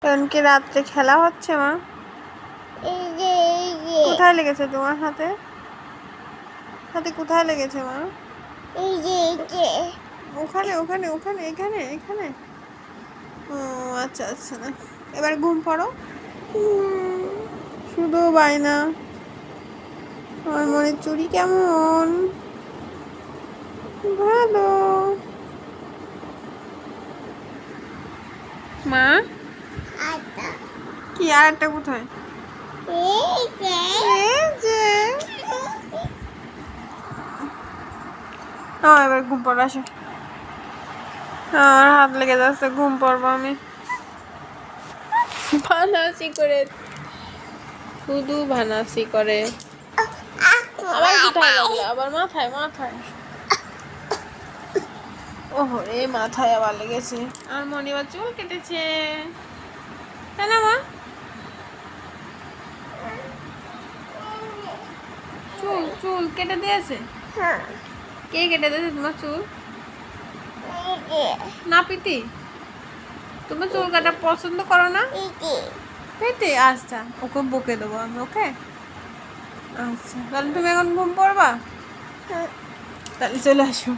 এখন কি রাত্রে খেলা হচ্ছে মা? কোথায় লেগেছে তোমার হাতে? হাতে কোথায় লেগেছে মা? ওখানে ওখানে ওখানে এখানে এখানে। ও আচ্ছা আচ্ছা, এবার ঘুম পড়ো। শুধু বায়না। আমার মনের চুড়ি কেমন? ভালো। মা কি আর একটা কোথায়? এবার ঘুম পড়ো, আসো। আমার হাত লেগে যাচ্ছে, ঘুম পড়বো আমি। ভানাসি করে, শুধু ভানাসি করে। আবার কোথায় লাগলো? আবার মাথায় মাথায়। ওহো রে, মাথায় আবার লেগেছে। আর মনি আবার চুল কেটেছে, তাই না মা? চুল চুল কেটে দিয়েছে? কে কেটে দিয়েছে তোমার চুল? না পিতি, তুমি চুল কাটা পছন্দ করো না? পিতি, আচ্ছা ওকে বকে দেবো আমি, ওকে। আচ্ছা তাহলে তুমি এখন ঘুম পড়বা, তাহলে চলে আসো।